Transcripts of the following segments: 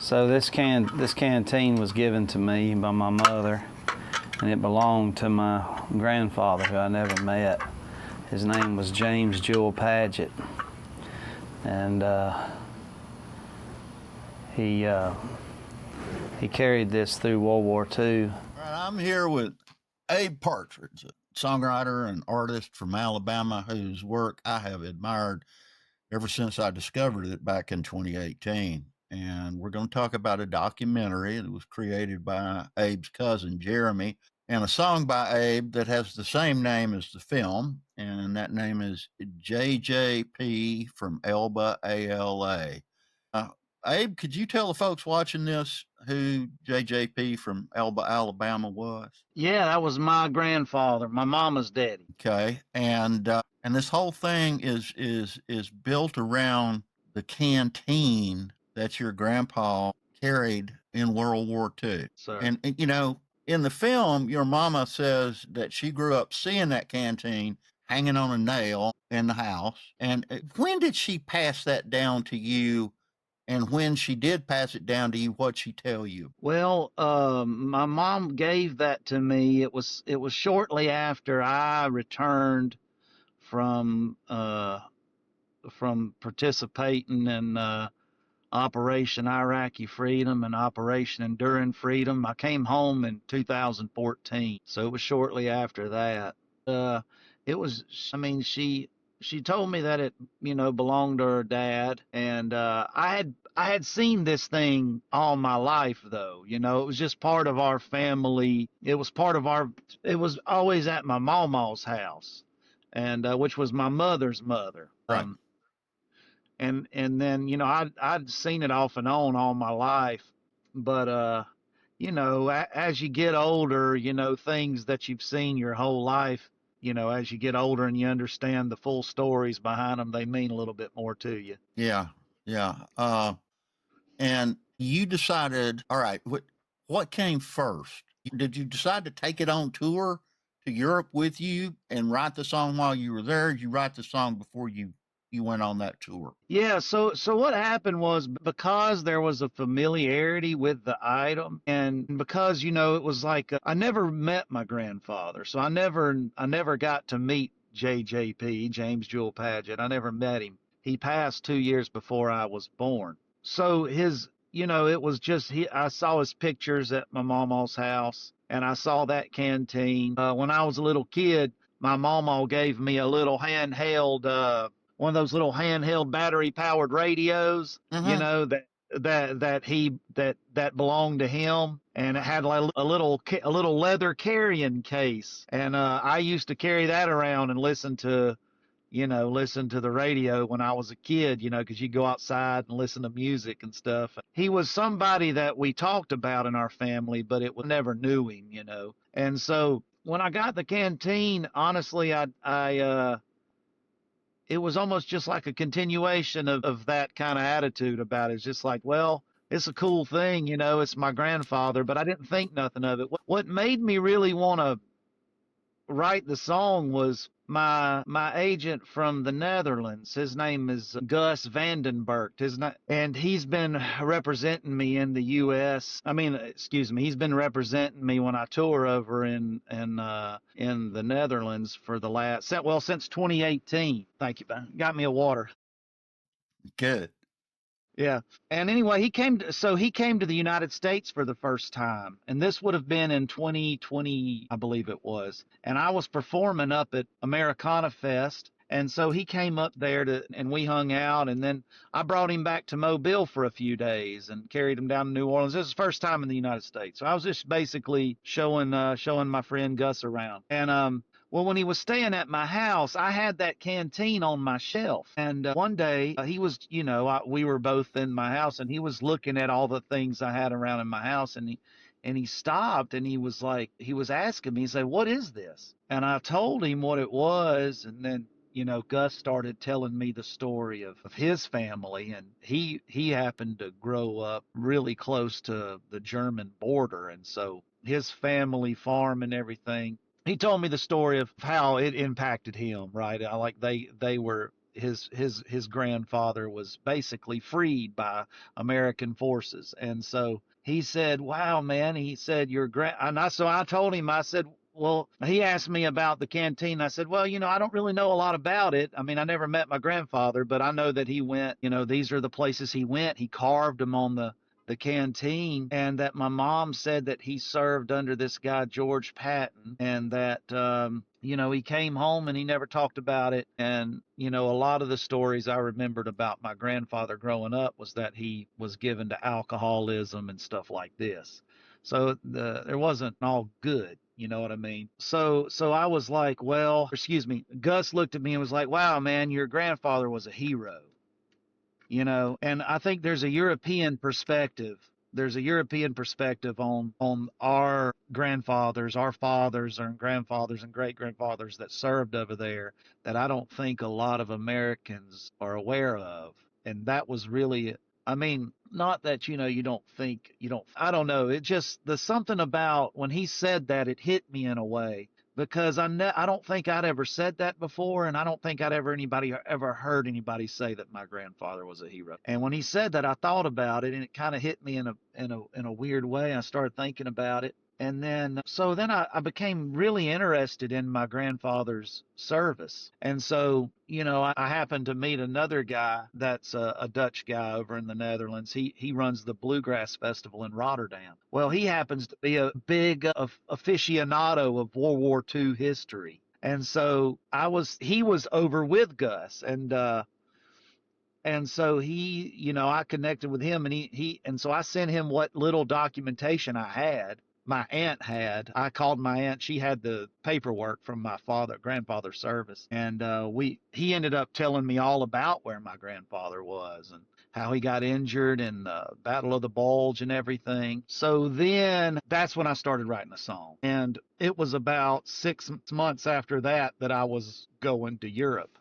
So this canteen was given to me by my mother, and it belonged to my grandfather, who I never met. His name was James Jewel Paget, and he carried this through World War II. All right, I'm here with Abe Partridge, a songwriter and artist from Alabama whose work I have admired ever since I discovered it back in 2018. And we're going to talk about a documentary that was created by Abe's cousin, Jeremy, and a song by Abe that has the same name as the film, and that name is JJP From Elba ALA. Abe, could you tell the folks watching this who JJP from Elba, Alabama was? Yeah, that was my grandfather, my mama's daddy. Okay, and this whole thing is built around the canteen that your grandpa carried in World War II. Sir. And you know, in the film, your mama says that she grew up seeing that canteen hanging on a nail in the house. And when did she pass that down to you? And when she did pass it down to you, what'd she tell you? Well, my mom gave that to me. It was shortly after I returned from participating in Operation Iraqi Freedom and Operation Enduring Freedom. I came home in 2014, so it was shortly after that. It was, I mean, she told me that it, belonged to her dad, and I had seen this thing all my life, though. It was just part of our family. It was always at my mama's house, and which was my mother's mother. Right. And then, I'd seen it off and on all my life, but as you get older, things that you've seen your whole life, as you get older and you understand the full stories behind them, they mean a little bit more to you. Yeah, yeah. And you decided, all right, what came first? Did you decide to take it on tour to Europe with you and write the song while you were there? Or did you write the song before you went on that tour? Yeah, so what happened was, because there was a familiarity with the item, and because it was like I never met my grandfather, so I never got to meet JJP, James Jewel Paget. I never met him. He passed 2 years before I was born. So his, it was just I saw his pictures at my mama's house, and I saw that canteen. When I was a little kid, my mama gave me a little handheld one of those little handheld battery powered radios, Mm-hmm. that belonged to him, and it had like a little leather carrying case, and I used to carry that around and listen to the radio when I was a kid, because you go outside and listen to music and stuff. He was somebody that we talked about in our family, but it was never knew him, and so when I got the canteen, honestly, it was almost just like a continuation of that kind of attitude about it. It's just like, well, it's a cool thing, it's my grandfather, but I didn't think nothing of it. What made me really want to write the song was my agent from the Netherlands. His name is Gus Vandenberg. And he's been representing me in the U.S. He's been representing me when I tour over in the Netherlands for since 2018. Thank you, man. Got me a water. Good. Yeah. And anyway, he came to the United States for the first time. And this would have been in 2020, I believe it was. And I was performing up at Americana Fest. And so he came up there and we hung out. And then I brought him back to Mobile for a few days and carried him down to New Orleans. This is his first time in the United States. So I was just basically showing my friend Gus around. And, well, when he was staying at my house, I had that canteen on my shelf. And one day he was, we were both in my house, and he was looking at all the things I had around in my house. And he stopped, and he was asking me, he said, "What is this?" And I told him what it was. And then, Gus started telling me the story of his family. And he happened to grow up really close to the German border. And so his family farm and everything. He told me the story of how it impacted him, right? Like they were his grandfather was basically freed by American forces. And so he said, "Wow, man," he said, "your grand," and so I told him, I said, well, he asked me about the canteen. I said, well, I don't really know a lot about it. I mean, I never met my grandfather, but I know that he went, these are the places he went. He carved them on the canteen, and that my mom said that he served under this guy George Patton, and that he came home and he never talked about it. And a lot of the stories I remembered about my grandfather growing up was that he was given to alcoholism and stuff like this. So there wasn't all good. You know what I mean? So I was like, well, excuse me. Gus looked at me and was like, wow, man, your grandfather was a hero. And I think there's a European perspective. There's a European perspective on our grandfathers, our fathers and grandfathers and great grandfathers that served over there that I don't think a lot of Americans are aware of. And that was really, I mean, not that you don't think, I don't know. It just, there's something about when he said that, it hit me in a way, because I don't think I'd ever said that before, and I don't think I'd ever heard anybody say that my grandfather was a hero. And when he said that, I thought about it, and it kind of hit me in a weird way. I started thinking about it, and then I became really interested in my grandfather's service. And so I happened to meet another guy that's a Dutch guy over in the Netherlands. He runs the Bluegrass Festival in Rotterdam. Well, he happens to be a big aficionado of World War II history. And so he was over with Gus, and so I connected with him, and and so I sent him what little documentation I had. My aunt had. I called my aunt. She had the paperwork from my grandfather's service, and he ended up telling me all about where my grandfather was and how he got injured in the Battle of the Bulge and everything. So then that's when I started writing a song, and it was about 6 months after that I was going to Europe.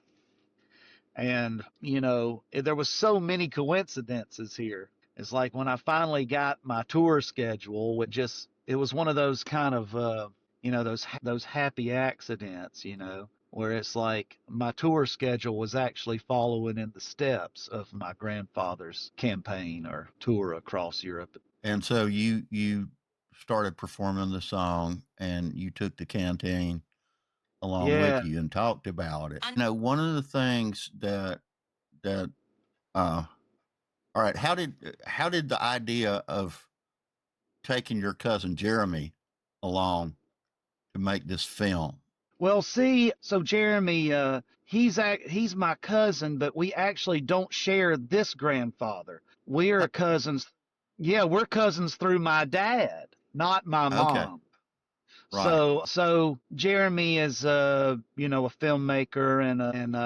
And, there was so many coincidences here. It's like when I finally got my tour schedule, it was one of those kind of, those happy accidents, where it's like my tour schedule was actually following in the steps of my grandfather's campaign or tour across Europe. And so you started performing the song, and you took the canteen along Yeah. with you and talked about it. One of the things that all right, how did the idea of taking your cousin Jeremy along to make this film? Well, see, so Jeremy, he's my cousin, but we actually don't share this grandfather. We're cousins. Yeah, we're cousins through my dad, not my Okay, mom. right. So Jeremy is a filmmaker, and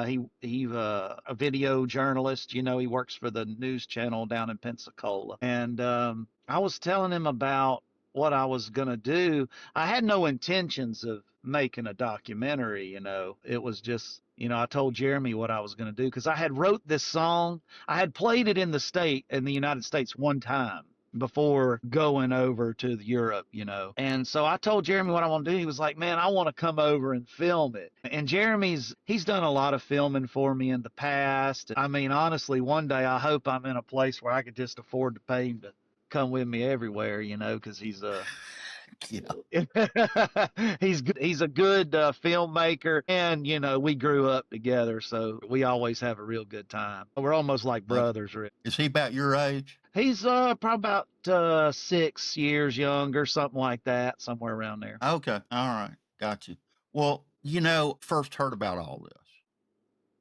he a video journalist. He works for the news channel down in Pensacola. And I was telling him about what I was gonna do. I had no intentions of making a documentary. It was just, I told Jeremy what I was gonna do because I had wrote this song. I had played it in the United States one time before going over to Europe. And so I told Jeremy what I want to do. He was like, man, I want to come over and film it. And he's done a lot of filming for me in the past. I mean, honestly, one day I hope I'm in a place where I could just afford to pay him to come with me everywhere, because he's he's a good filmmaker, and we grew up together, so we always have a real good time. We're almost like brothers, really. Is he about your age? He's probably about 6 years younger, something like that, somewhere around there. Okay, all right, got you. Well, first heard about all this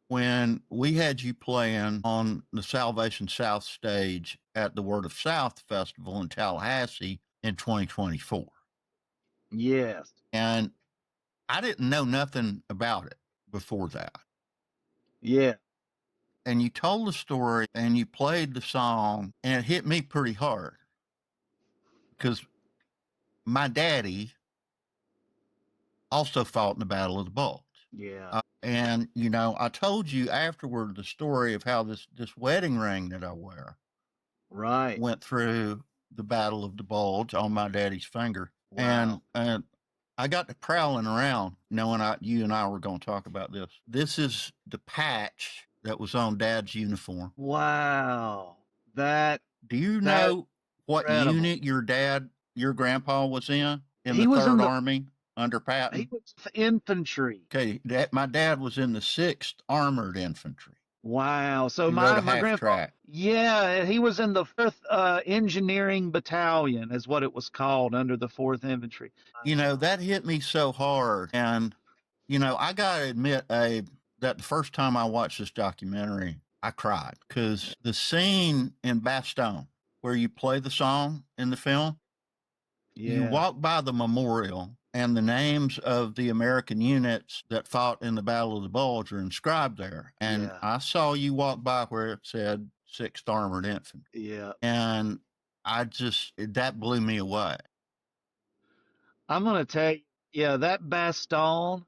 when we had you playing on the Salvation South stage at the Word of South Festival in Tallahassee in 2024. Yes. And I didn't know nothing about it before that. Yeah. And you told the story and you played the song, and it hit me pretty hard because my daddy also fought in the Battle of the Bulge. Yeah. And I told you afterward the story of how this wedding ring that I wear Right. went through the Battle of the Bulge on my daddy's finger. Wow. And I got to prowling around knowing you and I were going to talk about this. This is the patch that was on Dad's uniform. Wow. That Do you that know what incredible. unit your grandpa was in the He was in 3rd the Army under he Patton? was infantry. Okay, my dad was in the 6th Armored Infantry. Wow. So He rode a my half grandfather, track. yeah, he was in the 5th Engineering Battalion, is what it was called, under the 4th Infantry. Wow. That hit me so hard. And, I got to admit, Abe, that the first time I watched this documentary, I cried because the scene in Bastogne where you play the song in the film, you Yeah. walk by the memorial and the names of the American units that fought in the Battle of the Bulge are inscribed there. And Yeah. I saw you walk by where it said 6th Armored Infantry. Yeah. And that blew me away. I'm gonna tell you, yeah, that Bastogne,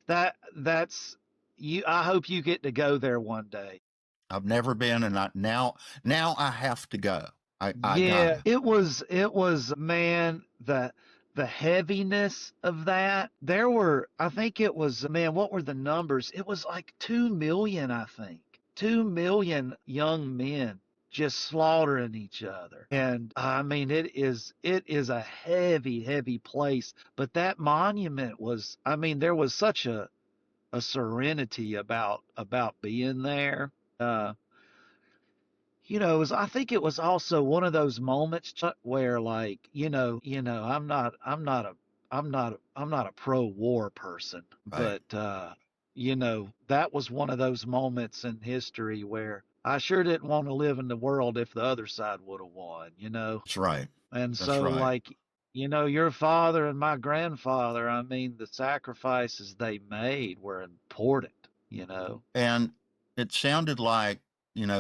that's you. I hope you get to go there one day. I've never been, and now I have to go. I Yeah, gotta. it was man, the heaviness of that. There were, I think it was, man, what were the numbers? It was like 2 million, I think. 2 million young men just slaughtering each other. And I mean it is a heavy, heavy place, but that monument was, I mean, there was such a serenity about being there. I think it was also one of those moments, Chuck, where, like, I'm not a pro-war person, Right. but that was one of those moments in history where I sure didn't want to live in the world if the other side would have won. That's right. And That's so, right. like, your father and my grandfather, I mean, the sacrifices they made were important. And it sounded like,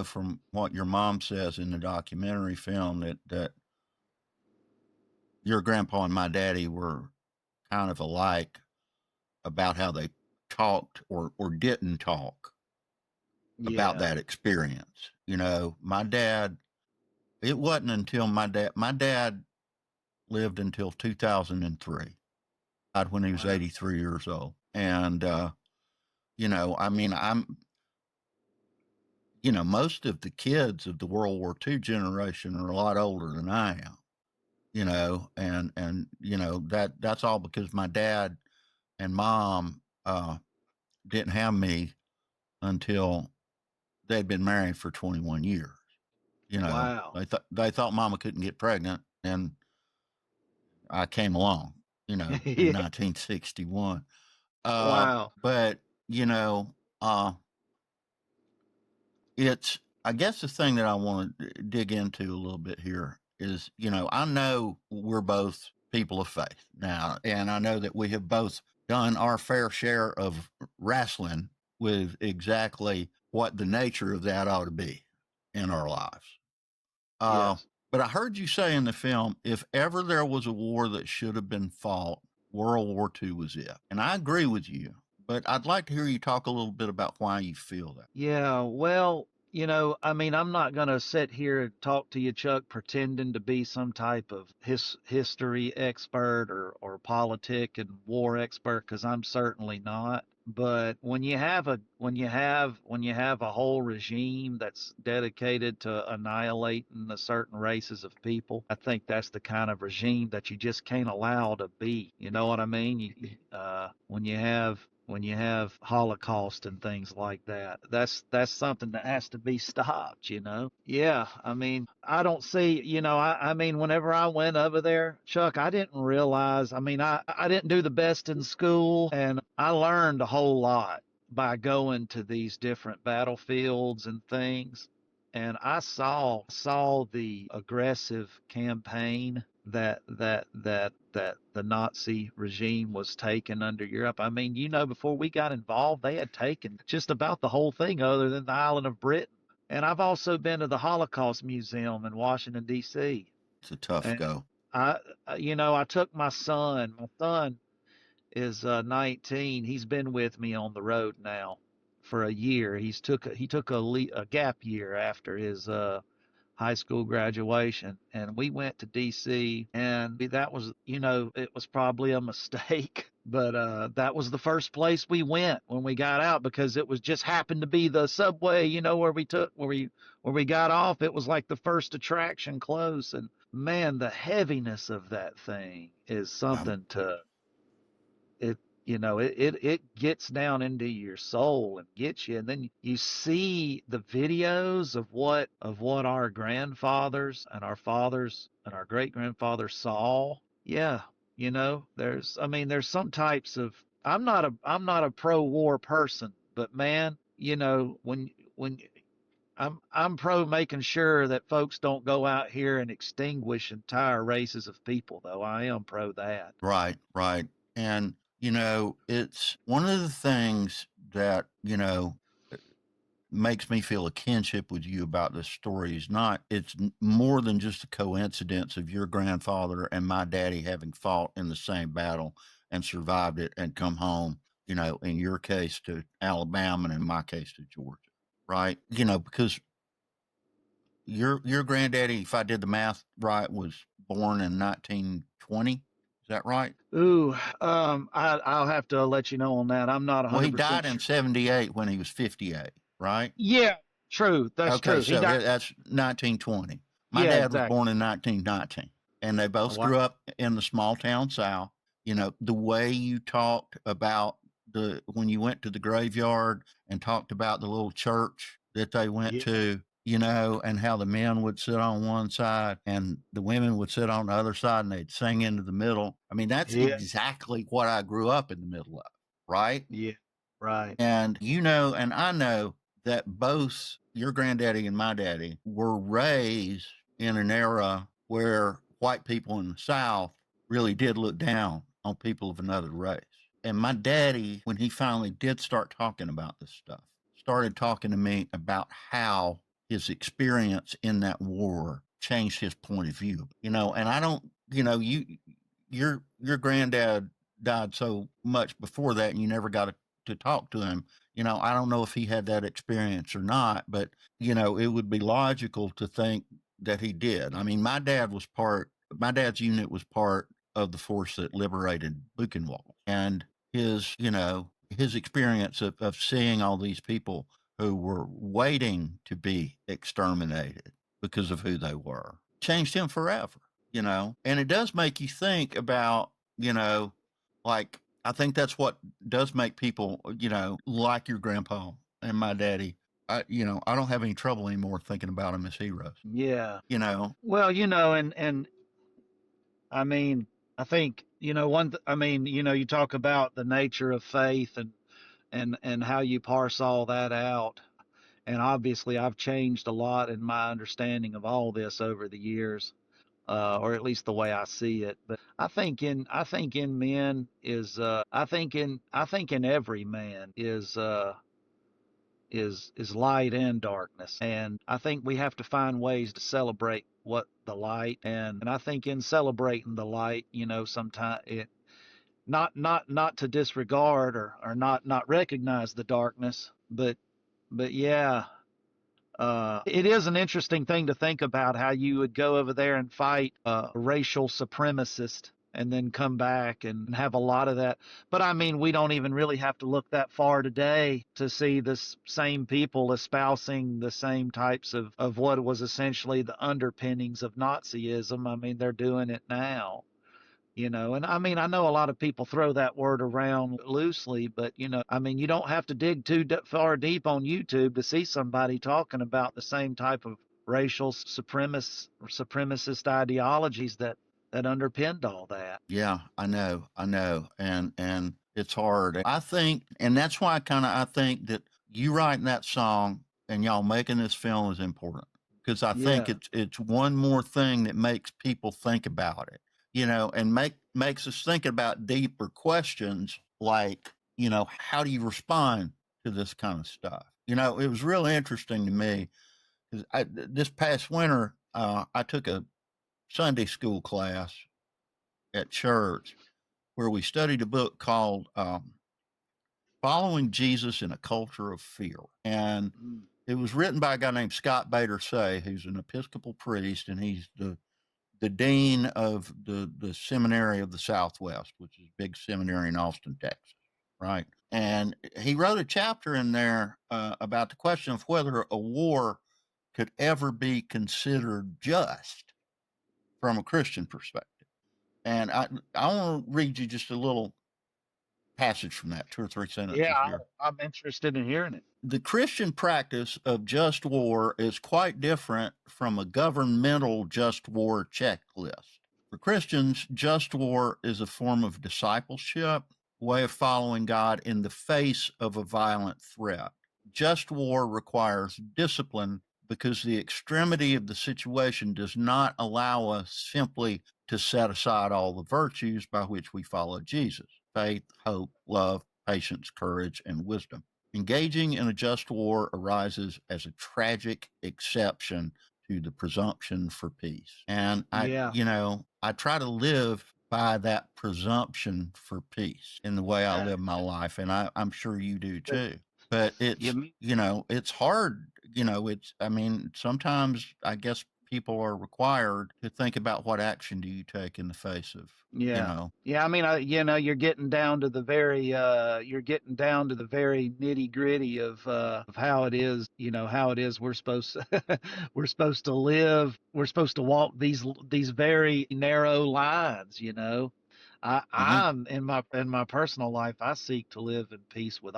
from what your mom says in the documentary film, that your grandpa and my daddy were kind of alike about how they talked or didn't talk about Yeah. that experience. My dad, it wasn't until my dad lived until 2003, died when he was Wow. 83 years old. And, I mean, most of the kids of the World War II generation are a lot older than I am, and that's all because my dad and mom didn't have me until they'd been married for 21 years. Wow. They thought mama couldn't get pregnant, and I came along, in Yeah. 1961. Wow. But you know, uh, it's I guess the thing that I want to dig into a little bit here is, I know we're both people of faith now, and I know that we have both done our fair share of wrestling with exactly what the nature of that ought to be in our lives. Uh, Yes. but I heard you say in the film, if ever there was a war that should have been fought, World War II was it. And I agree with you, but I'd like to hear you talk a little bit about why you feel that. Yeah. Well, I mean, I'm not going to sit here and talk to you, Chuck, pretending to be some type of history expert or politic and war expert, because I'm certainly not. But when you have a whole regime that's dedicated to annihilating the certain races of people, I think that's the kind of regime that you just can't allow to be. You know what I mean? When you have Holocaust and things like that, that's something that has to be stopped. Yeah, I mean, I don't see, I mean, whenever I went over there, Chuck, I didn't realize, I mean, I didn't do the best in school, and I learned a whole lot by going to these different battlefields and things. And I saw the aggressive campaign that the Nazi regime was taking under Europe. I mean, before we got involved, they had taken just about the whole thing other than the island of Britain. And I've also been to the Holocaust Museum in Washington, D.C. It's a tough And go. I, I took my son. My son is 19. He's been with me on the road now for a year. He took a gap year after his high school graduation, and we went to DC, and that was, it was probably a mistake. But that was the first place we went when we got out, because it was just happened to be the subway, where we got off. It was like the first attraction close, and man, the heaviness of that thing is Um, something to it. It gets down into your soul and gets you, and then you see the videos of what our grandfathers and our fathers and our great grandfathers saw. Yeah, there's some types of, I'm not a pro-war person, but man, when I'm pro making sure that folks don't go out here and extinguish entire races of people, though. I am pro that. right, right. And, it's one of the things that, makes me feel a kinship with you about this story is not, it's more than just a coincidence of your grandfather and my daddy having fought in the same battle and survived it and come home, in your case to Alabama and in my case to Georgia, right? Because your granddaddy, if I did the math right, was born in 1920. Is that right? Ooh, I'll have to let you know on that. I'm not Well, he 100% died in sure. 78 when he was 58, right? Yeah, true. That's Okay, true. He so died. that's 1920. My Yeah, dad was exactly. born in 1919, and they Oh, both wow. grew up in the small town South. The way you talked about when you went to the graveyard and talked about the little church that they went Yeah, to, and how the men would sit on one side and the women would sit on the other side and they'd sing into the middle. I mean, that's yeah, exactly what I grew up in the middle of, right? yeah. Right. And and I know that both your granddaddy and my daddy were raised in an era where white people in the South really did look down on people of another race. And my daddy, when he finally did start talking about this stuff, started talking to me about how his experience in that war changed his point of view. And I don't, your granddad died so much before that and you never got to talk to him. I don't know if he had that experience or not, but it would be logical to think that he did. I mean, my dad's unit was part of the force that liberated Buchenwald. And his experience of seeing all these people who were waiting to be exterminated because of who they were changed him forever, and it does make you think about, like, I think that's what does make people, like your grandpa and my daddy. I don't have any trouble anymore thinking about them as heroes, Yeah. you know. Well, and I mean, I think, you talk about the nature of faith, and how you parse all that out. And obviously, I've changed a lot in my understanding of all this over the years, or at least the way I see it. But I think in men is I think in every man is light and darkness, and I think we have to find ways to celebrate what the light, and I think in celebrating the light, sometimes it, not to disregard, or not recognize the darkness, but yeah, it is an interesting thing to think about, how you would go over there and fight a racial supremacist and then come back and have a lot of that. But I mean, we don't even really have to look that far today to see the same people espousing the same types of what was essentially the underpinnings of Nazism. I mean, they're doing it now. And I mean, I know a lot of people throw that word around loosely, but I mean, you don't have to dig too far deep on YouTube to see somebody talking about the same type of racial supremacist ideologies that underpinned all that. Yeah, I know, and it's hard. I think, and that's why I think that you writing that song and y'all making this film is important because I think Yeah, it's one more thing that makes people think about it, and makes us think about deeper questions like, how do you respond to this kind of stuff? It was really interesting to me because this past winter I took a Sunday school class at church where we studied a book called Following Jesus in a Culture of Fear. And it was written by a guy named Scott Bader Say, who's an Episcopal priest, and he's the the dean of the Seminary of the Southwest, which is a big seminary in Austin, Texas, right? And he wrote a chapter in there about the question of whether a war could ever be considered just from a Christian perspective. And I want to read you just a little passage from that, 2 or 3 sentences Yeah, here. I'm interested in hearing it. The Christian practice of just war is quite different from a governmental just war checklist. For Christians, just war is a form of discipleship, way of following God in the face of a violent threat. Just war requires discipline because the extremity of the situation does not allow us simply to set aside all the virtues by which we follow Jesus: faith, hope, love, patience, courage, and wisdom. Engaging in a just war arises as a tragic exception to the presumption for peace. And Yeah, I try to live by that presumption for peace in the way I live my life. And I'm sure you do too. But you, it's hard. I mean, sometimes I guess people are required to think about what action do you take in the face of, you yeah. know, Yeah, I mean, you're getting down to the very, nitty gritty of how it is, how it is we're supposed to, we're supposed to live, we're supposed to walk these very narrow lines. mhm, I'm in my personal life, I seek to live in peace with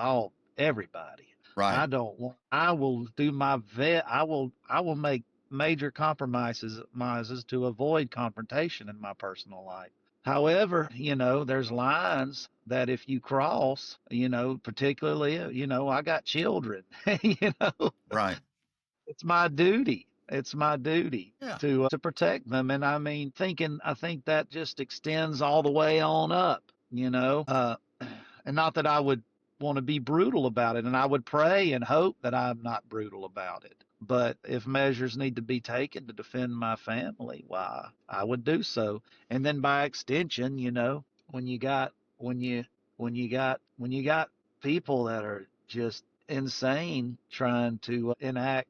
everybody. right, I don't want, I will do my vet, I will make major compromises to avoid confrontation in my personal life. However, there's lines that if you cross, particularly, I got children, you know, right. it's my duty. It's my duty Yeah. to protect them. And I think that just extends all the way on up, and not that I would want to be brutal about it. And I would pray and hope that I'm not brutal about it. But if measures need to be taken to defend my family, why, I would do so. And then by extension, when you got when you when you got people that are just insane trying to enact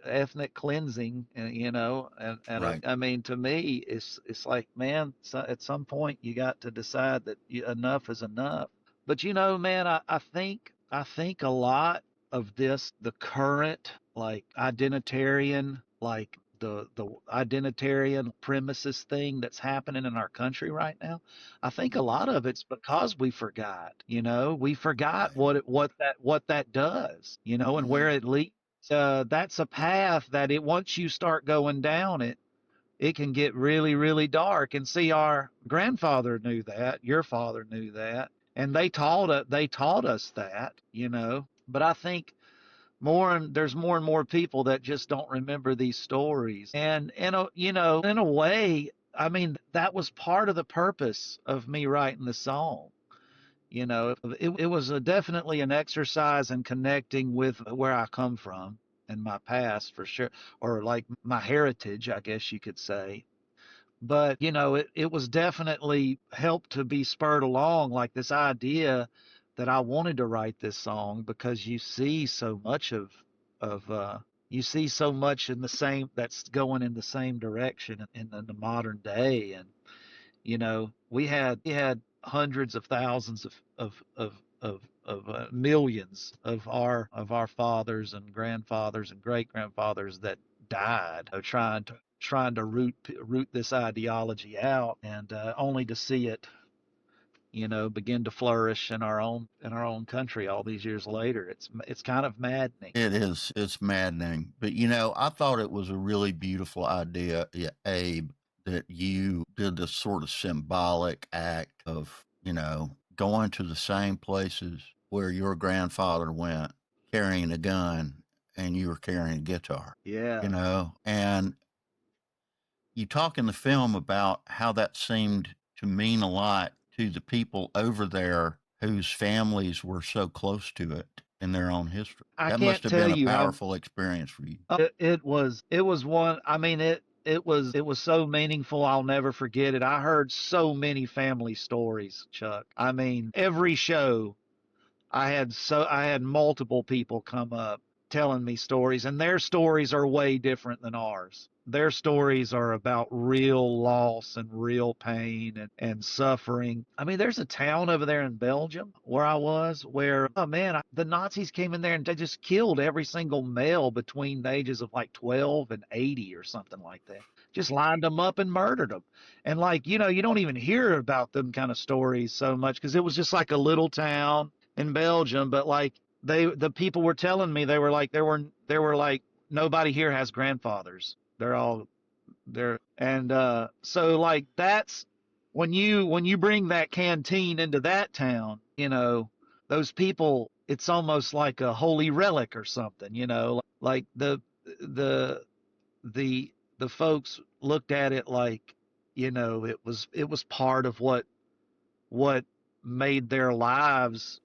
ethnic cleansing, and Right. I mean, to me, it's like, man, so at some point you got to decide that enough is enough. But man, I think a lot of this, the current, like, identitarian, like the identitarian premises thing that's happening in our country right now, I think a lot of it's because we forgot. We forgot Right. what that does, and Mhm. where it leads. That's a path that once you start going down it can get really, really dark. And see, our grandfather knew that, your father knew that, and they taught us that. But I think there's more and more people that just don't remember these stories. And in a way, I mean, that was part of the purpose of me writing the song. It was definitely an exercise in connecting with where I come from and my past, for sure, or like my heritage, I guess you could say. But it was definitely helped to be spurred along, like this idea that I wanted to write this song because you see so much of you see so much in the same that's going in the same direction in the modern day. And we had hundreds of thousands of millions of our fathers and grandfathers and great grandfathers that died, trying to root this ideology out, and only to see it begin to flourish in our own country all these years later. It's kind of maddening. It is. It's maddening. But I thought it was a really beautiful idea, yeah, Abe, that you did this sort of symbolic act of, going to the same places where your grandfather went carrying a gun and you were carrying a guitar, Yeah. and you talk in the film about how that seemed to mean a lot to the people over there whose families were so close to it in their own history. I That must can't have tell been a you how powerful experience for you. it was one. I mean, it was so meaningful. I'll never forget it. I heard so many family stories, Chuck. I mean, every show I had multiple people come up telling me stories, and their stories are way different than ours. Their stories are about real loss and real pain and suffering. I mean, there's a town over there in Belgium where I was where, oh man, the Nazis came in there and they just killed every single male between the ages of like 12 and 80 or something like that. Just lined them up and murdered them. And like, you don't even hear about them kind of stories so much because it was just like a little town in Belgium, but like the people were telling me they were like nobody here has grandfathers. They're all there, and so like that's when you bring that canteen into that town, those people, it's almost like a holy relic or something, like the the the folks looked at it like, it was part of what made their lives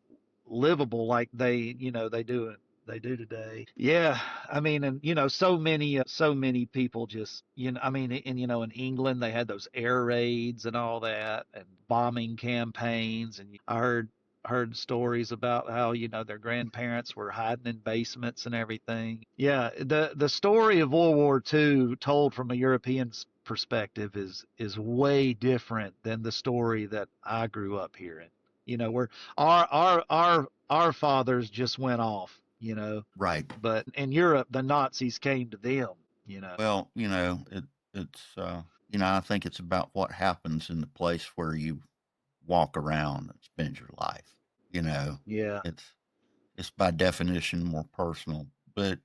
livable like they do today. Yeah, I mean, and so many people just, I mean, and in England they had those air raids and all that and bombing campaigns, and I heard stories about how their grandparents were hiding in basements and everything. Yeah, the story of World War II told from a European perspective is way different than the story that I grew up hearing. Where our fathers just went off, Right. but in Europe the Nazis came to them. Well, it's I think it's about what happens in the place where you walk around and spend your life. You know, Yeah. it's it's by definition more personal. But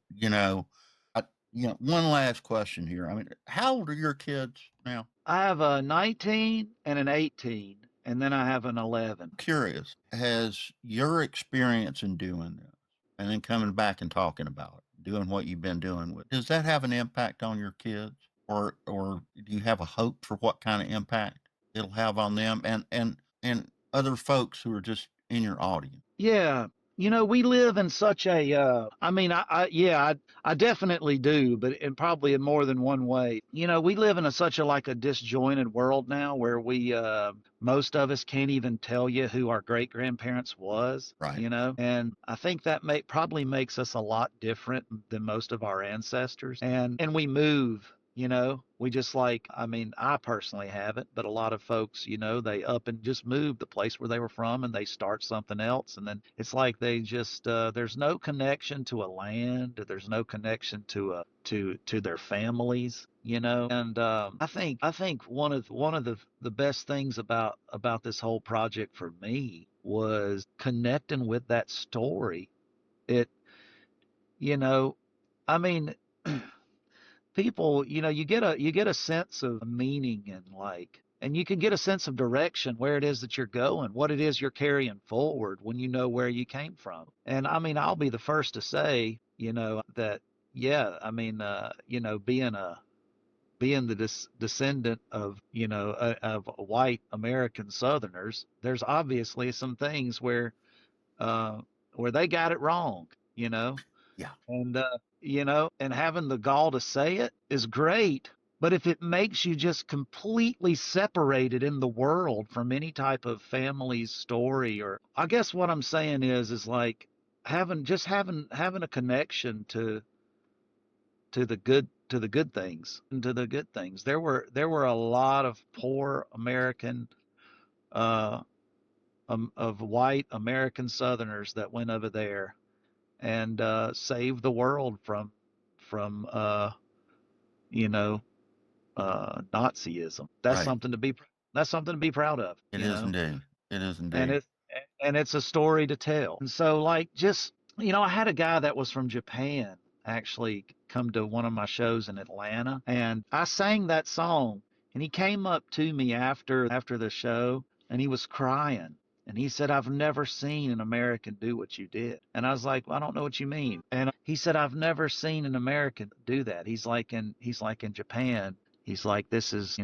I, one last question here. I mean, how old are your kids now? I have a 19 and an 18, and then I have an 11. Curious. Has your experience in doing this and then coming back and talking about it, doing what you've been doing with, does that have an impact on your kids? Or do you have a hope for what kind of impact it'll have on them and other folks who are just in your audience? Yeah. We live in such a, I mean, yeah, I definitely do, but in probably in more than one way. We live in such a, like a disjointed world now where most of us can't even tell you who our great grandparents was, Right. and I think that probably makes us a lot different than most of our ancestors. And we move. We just like, I mean, I personally haven't, but a lot of folks, they up and just move the place where they were from and they start something else. And then it's like they just, there's no connection to a land. There's no connection to their families, And I think one of the best things about this whole project for me was connecting with that story. It, you know, I mean, people, you get a sense of meaning and you can get a sense of direction where it is that you're going, what it is you're carrying forward when you know where you came from. And I mean, I'll be the first to say, that yeah, I mean, being the descendant of of white American Southerners, there's obviously some things uh, where they got it wrong, you know Yeah. and and having the gall to say it is great, but if it makes you just completely separated in the world from any type of family's story, or I guess what I'm saying is like having a connection to the good things, and to the good things. There were a lot of poor American, uh of white American Southerners that went over there and saved the world from you know Nazism. Right. That's something to be proud of, It is indeed. It is and indeed. it's a story to tell. And so like just I had a guy that was from Japan actually come to one of my shows in Atlanta, and I sang that song, and he came up to me after the show, and he was crying. And he said, "I've never seen an American do what you did." And I was like, "Well, I don't know what you mean." And he said, "I've never seen an American do that." He's like in Japan. He's like, "This is,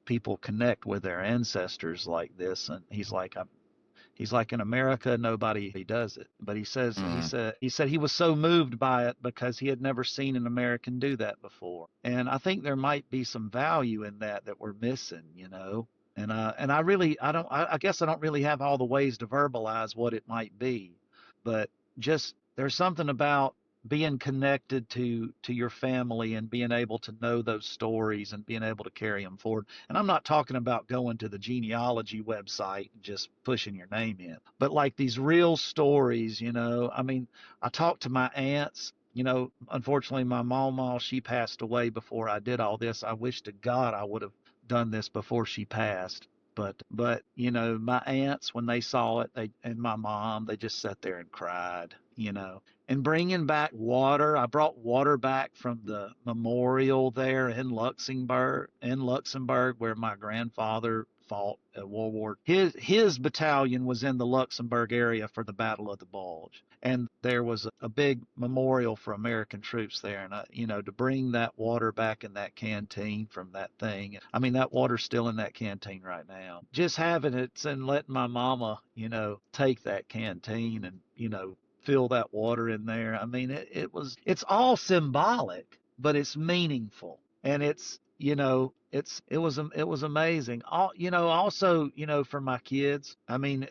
people connect with their ancestors like this." And he's like, in America, nobody does it. But he says he Mm, said he said he was so moved by it because he had never seen an American do that before. And I think there might be some value in that we're missing. And I really I guess I don't really have all the ways to verbalize what it might be, but just there's something about being connected to your family and being able to know those stories and being able to carry them forward. And I'm not talking about going to the genealogy website and just pushing your name in, but like these real stories, you know. I mean, I talked to my aunts. You know, unfortunately, my mama, she passed away before I did all this. I wish to God I would have done this before she passed. But you know, my aunts, when they saw it, they and my mom, they just sat there and cried. You know, and bringing back water. I brought water back from the memorial there in Luxembourg, where my grandfather fought at World War. His battalion was in the Luxembourg area for the Battle of the Bulge, and there was a big memorial for American troops there. And you know, to bring that water back in that canteen from that thing. I mean, that water's still in that canteen right now. Just having it and letting my mama, you know, take that canteen and, you know, fill that water in there. I mean, it's all symbolic, but it's meaningful. And it's, you know, it was amazing. You know, also, you know, for my kids, I mean,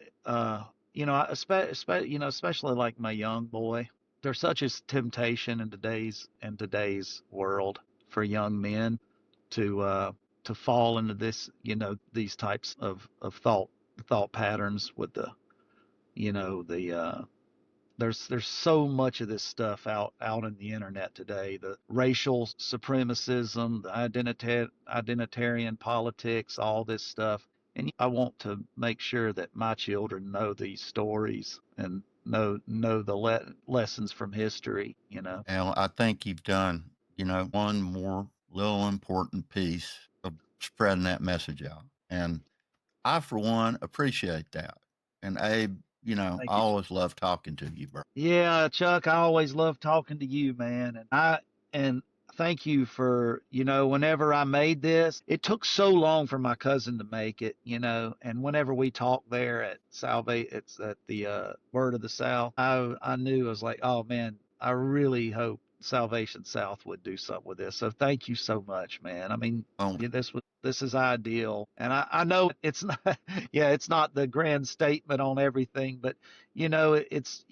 you know, especially like my young boy, there's such a temptation in today's world for young men to fall into this, you know, these types of thought patterns with the, you know, the there's so much of this stuff out in the internet today. The racial supremacism, the identitarian politics, all this stuff. And I want to make sure that my children know these stories and know the lessons from history. You know. And I think you've done, one more little important piece of spreading that message out. And I, for one, appreciate that. And Abe, I Thank you. always love talking to you, bro. Yeah, Chuck, I always love talking to you, man. And thank you for, you know, whenever I made this, it took so long for my cousin to make it, you know, and whenever we talked there at it's at the Word of the South, I knew. I was like, oh man, I really hope Salvation South would do something with this. So thank you so much, man. I mean, Oh, yeah, this is ideal. And I know it's not yeah, it's not the grand statement on everything, but you know, it's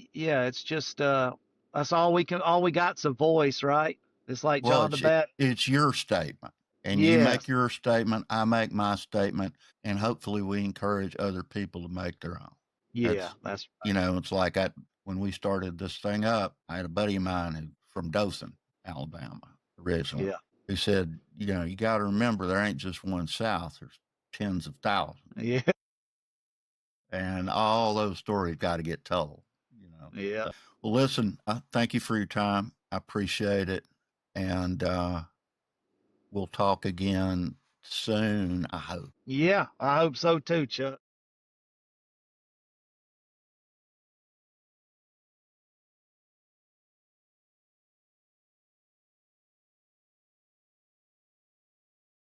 just that's all we got's a voice, right? It's like well, John the Bat. it's your statement. And you make Yes. your statement, I make my statement, and hopefully we encourage other people to make their own. Yeah, That's, that's it's like when we started this thing up, I had a buddy of mine from Dothan, Alabama, originally, yeah. who said, you got to remember there ain't just one South, there's tens of thousands. Yeah. And all those stories got to get told. Yeah. So, well, listen, thank you for your time. I appreciate it. And we'll talk again soon, I hope. Yeah, I hope so too, Chuck.